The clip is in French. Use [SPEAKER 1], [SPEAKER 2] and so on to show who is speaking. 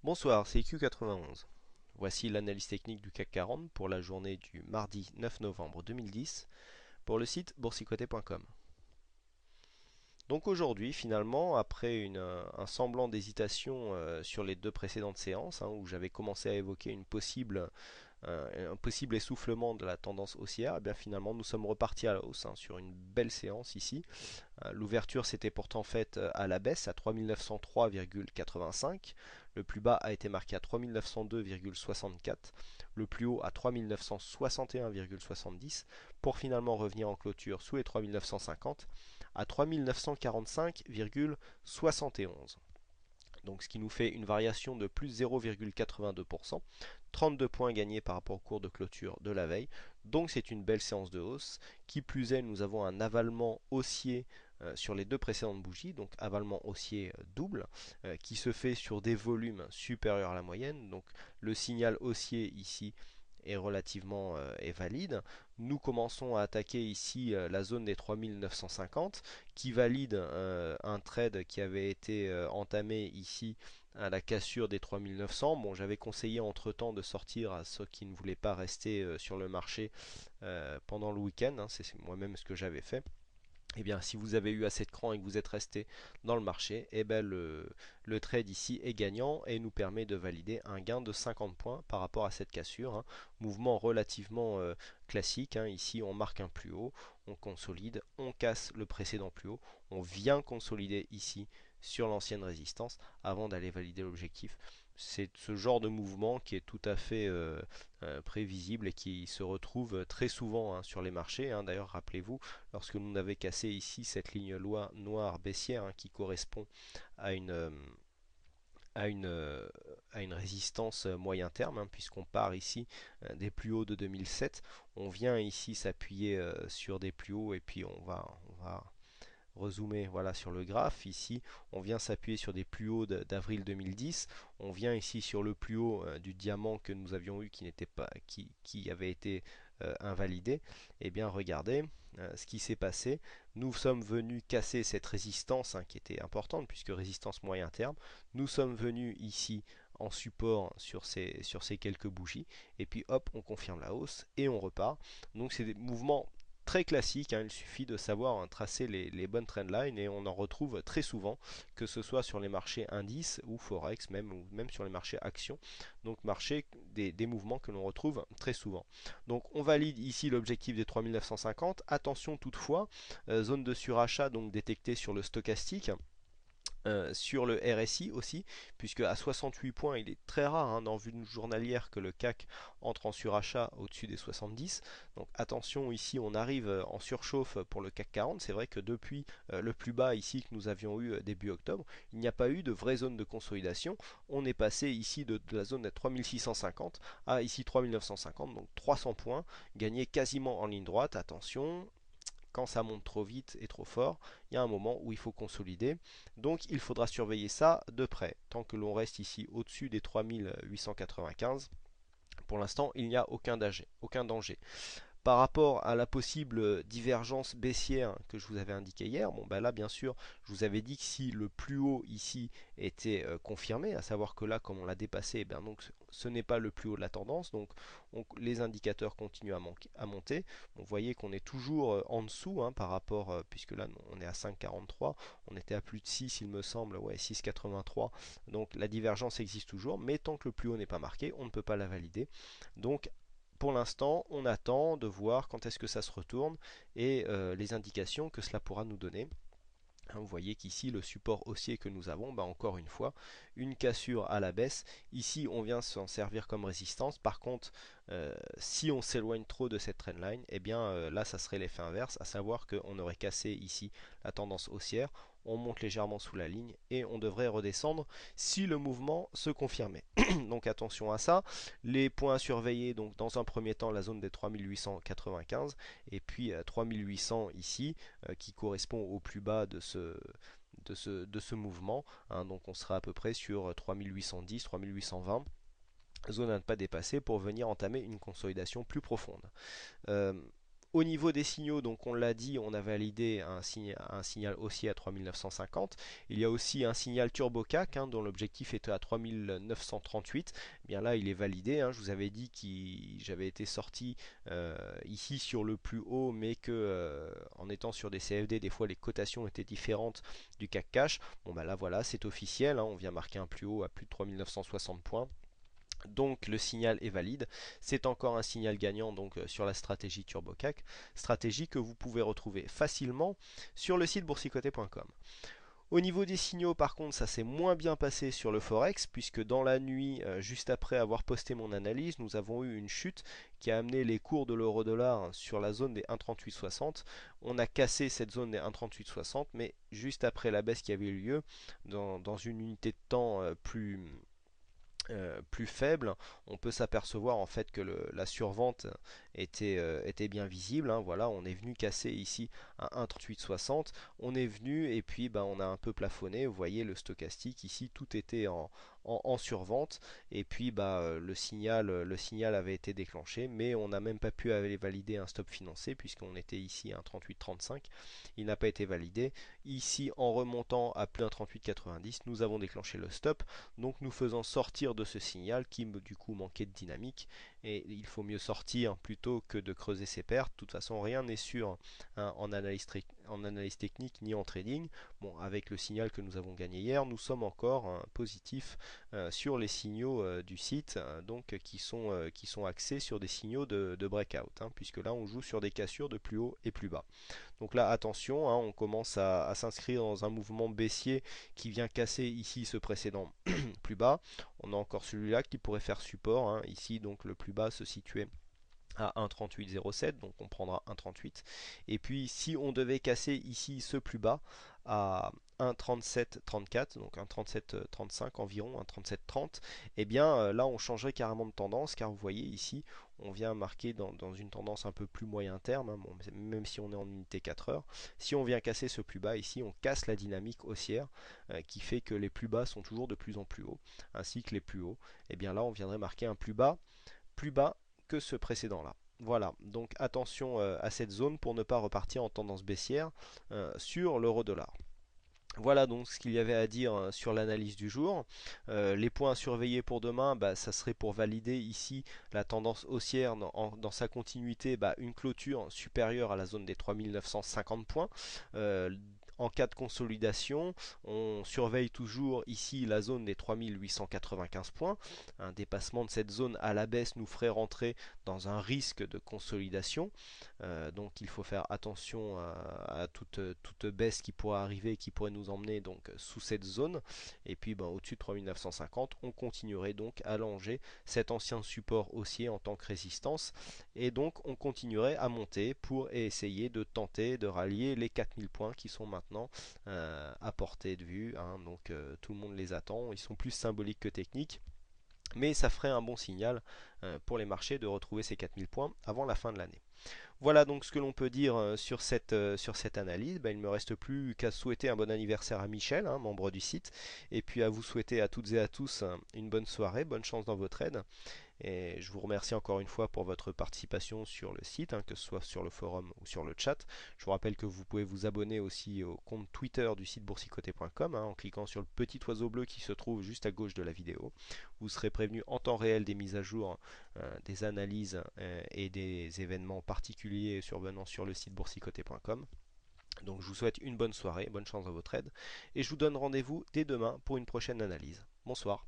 [SPEAKER 1] Bonsoir, c'est IQ91. Voici l'analyse technique du CAC 40 pour la journée du mardi 9 novembre 2010 pour le site boursicoté.com. Donc aujourd'hui, finalement, après un semblant d'hésitation sur les deux précédentes séances, où j'avais commencé à évoquer un possible essoufflement de la tendance haussière, et bien finalement nous sommes repartis à la hausse sur une belle séance ici. L'ouverture s'était pourtant faite à la baisse à 3903,85. Le plus bas a été marqué à 3902,64. Le plus haut à 3961,70 pour finalement revenir en clôture sous les 3950 à 3945,71. Donc ce qui nous fait une variation de plus 0,82%, 32 points gagnés par rapport au cours de clôture de la veille. Donc c'est une belle séance de hausse. Qui plus est, nous avons un avalement haussier sur les deux précédentes bougies, donc avalement haussier double, qui se fait sur des volumes supérieurs à la moyenne. Donc le signal haussier ici est relativement est valide. Nous commençons à attaquer ici la zone des 3950 qui valide un trade qui avait été entamé ici à la cassure des 3900. Bon, j'avais conseillé entre-temps de sortir à ceux qui ne voulaient pas rester sur le marché pendant le week-end. C'est moi-même ce que j'avais fait. Eh bien, si vous avez eu assez de cran et que vous êtes resté dans le marché, eh bien, le trade ici est gagnant et nous permet de valider un gain de 50 points par rapport à cette cassure. Mouvement relativement classique. Ici, on marque un plus haut, on consolide, on casse le précédent plus haut, on vient consolider ici sur l'ancienne résistance avant d'aller valider l'objectif. C'est ce genre de mouvement qui est tout à fait prévisible et qui se retrouve très souvent sur les marchés. D'ailleurs, rappelez-vous, lorsque nous avons cassé ici cette ligne noire baissière qui correspond à à une, euh, à une résistance moyen terme, puisqu'on part ici des plus hauts de 2007, on vient ici s'appuyer sur des plus hauts et puis on va rezoomer voilà, sur le graphe. Ici, on vient s'appuyer sur des plus hauts d'avril 2010. On vient ici sur le plus haut du diamant que nous avions eu qui n'était pas, qui avait été invalidé. Et bien, regardez ce qui s'est passé. Nous sommes venus casser cette résistance qui était importante puisque résistance moyen terme. Nous sommes venus ici en support sur ces quelques bougies et puis hop on confirme la hausse et on repart. Donc c'est des mouvements très classique, il suffit de savoir tracer les bonnes trendlines et on en retrouve très souvent, que ce soit sur les marchés indices ou forex, ou même sur les marchés actions, donc marchés des mouvements que l'on retrouve très souvent. Donc on valide ici l'objectif des 3950, attention toutefois, zone de surachat donc détectée sur le stochastique. Sur le RSI aussi, puisque à 68 points, il est très rare dans vue journalière que le CAC entre en surachat au-dessus des 70. Donc attention, ici on arrive en surchauffe pour le CAC 40. C'est vrai que depuis le plus bas ici que nous avions eu début octobre, il n'y a pas eu de vraie zone de consolidation. On est passé ici de la zone de 3650 à ici 3950, donc 300 points, gagnés quasiment en ligne droite. Attention, quand ça monte trop vite et trop fort, il y a un moment où il faut consolider. Donc il faudra surveiller ça de près. Tant que l'on reste ici au-dessus des 3895, pour l'instant, il n'y a aucun danger. Par rapport à la possible divergence baissière que je vous avais indiqué hier, bon ben là bien sûr, je vous avais dit que si le plus haut ici était confirmé, à savoir que là comme on l'a dépassé, eh bien, donc ce n'est pas le plus haut de la tendance, donc les indicateurs continuent à monter. Vous voyez qu'on est toujours en dessous par rapport, puisque là on est à 5,43, on était à plus de 6 il me semble, ouais 6,83, donc la divergence existe toujours, mais tant que le plus haut n'est pas marqué, on ne peut pas la valider. Donc pour l'instant, on attend de voir quand est-ce que ça se retourne et les indications que cela pourra nous donner. Vous voyez qu'ici, le support haussier que nous avons, encore une fois, une cassure à la baisse. Ici, on vient s'en servir comme résistance. Par contre, si on s'éloigne trop de cette trendline, eh bien là, ça serait l'effet inverse, à savoir qu'on aurait cassé ici la tendance haussière. On monte légèrement sous la ligne et on devrait redescendre si le mouvement se confirmait. Donc attention à ça. Les points à surveiller, donc dans un premier temps, la zone des 3895 et puis 3800 ici qui correspond au plus bas de ce mouvement. Donc on sera à peu près sur 3810, 3820, zone à ne pas dépasser pour venir entamer une consolidation plus profonde. Euh, Au niveau des signaux, donc on l'a dit, on a validé un signal haussier à 3950. Il y a aussi un signal turbo CAC dont l'objectif était à 3938. Eh bien là, il est validé. Je vous avais dit que j'avais été sorti ici sur le plus haut, mais que en étant sur des CFD, des fois les cotations étaient différentes du CAC Cash. Bon bah là voilà, c'est officiel. On vient marquer un plus haut à plus de 3960 points. Donc le signal est valide, c'est encore un signal gagnant donc sur la stratégie TurboCAC, stratégie que vous pouvez retrouver facilement sur le site boursicoté.com. Au niveau des signaux, par contre, ça s'est moins bien passé sur le Forex, puisque dans la nuit, juste après avoir posté mon analyse, nous avons eu une chute qui a amené les cours de l'euro-dollar sur la zone des 1,3860. On a cassé cette zone des 1,3860, mais juste après la baisse qui avait eu lieu, dans une unité de temps plus faible, on peut s'apercevoir en fait que la survente était bien visible. Voilà, on est venu casser ici à 1,3860. On est venu et puis on a un peu plafonné. Vous voyez le stochastique ici, tout était en survente. Et puis le signal avait été déclenché, mais on n'a même pas pu aller valider un stop financé puisqu'on était ici à 1,3835. Il n'a pas été validé. Ici, en remontant à plus 1,3890, nous avons déclenché le stop. Donc nous faisons sortir de ce signal qui du coup manquait de dynamique, et il faut mieux sortir plutôt que de creuser ses pertes. De toute façon, rien n'est sûr en analyse technique ni en trading. Bon, avec le signal que nous avons gagné hier, nous sommes encore positifs sur les signaux du site, donc qui sont axés sur des signaux de breakout, puisque là on joue sur des cassures de plus haut et plus bas. Donc là, attention, on commence à s'inscrire dans un mouvement baissier qui vient casser ici ce précédent plus bas. On a encore celui-là qui pourrait faire support. Ici, donc le plus bas se situait à 1,3807, donc on prendra 1,38. Et puis si on devait casser ici ce plus bas à 1,3734, donc 1,3735 environ, 1,3730, et bien là on changerait carrément de tendance, car vous voyez ici on vient marquer dans une tendance un peu plus moyen terme, bon, même si on est en unité 4 heures. Si on vient casser ce plus bas ici, on casse la dynamique haussière qui fait que les plus bas sont toujours de plus en plus hauts, ainsi que les plus hauts. Et bien là on viendrait marquer un plus bas que ce précédent-là. Voilà, donc attention à cette zone pour ne pas repartir en tendance baissière sur l'euro-dollar. Voilà donc ce qu'il y avait à dire sur l'analyse du jour. Les points à surveiller pour demain, ça serait pour valider ici la tendance haussière dans sa continuité, une clôture supérieure à la zone des 3950 points. En cas de consolidation, on surveille toujours ici la zone des 3895 points. Un dépassement de cette zone à la baisse nous ferait rentrer dans un risque de consolidation. Donc il faut faire attention à toute baisse qui pourrait arriver, qui pourrait nous emmener donc sous cette zone. Et puis au-dessus de 3950, on continuerait donc à longer cet ancien support haussier en tant que résistance. Et donc on continuerait à monter pour essayer de tenter de rallier les 4000 points qui sont maintenant à portée de vue. Donc tout le monde les attend, ils sont plus symboliques que techniques. Mais ça ferait un bon signal pour les marchés de retrouver ces 4000 points avant la fin de l'année. Voilà donc ce que l'on peut dire sur cette analyse. Il ne me reste plus qu'à souhaiter un bon anniversaire à Michel, membre du site, et puis à vous souhaiter à toutes et à tous une bonne soirée, bonne chance dans votre aide. Et je vous remercie encore une fois pour votre participation sur le site, que ce soit sur le forum ou sur le chat. Je vous rappelle que vous pouvez vous abonner aussi au compte Twitter du site boursicoté.com en cliquant sur le petit oiseau bleu qui se trouve juste à gauche de la vidéo. Vous serez prévenu en temps réel des mises à jour, des analyses et des événements particuliers survenant sur le site boursicoté.com. Donc je vous souhaite une bonne soirée, bonne chance dans votre aide, et je vous donne rendez-vous dès demain pour une prochaine analyse. Bonsoir.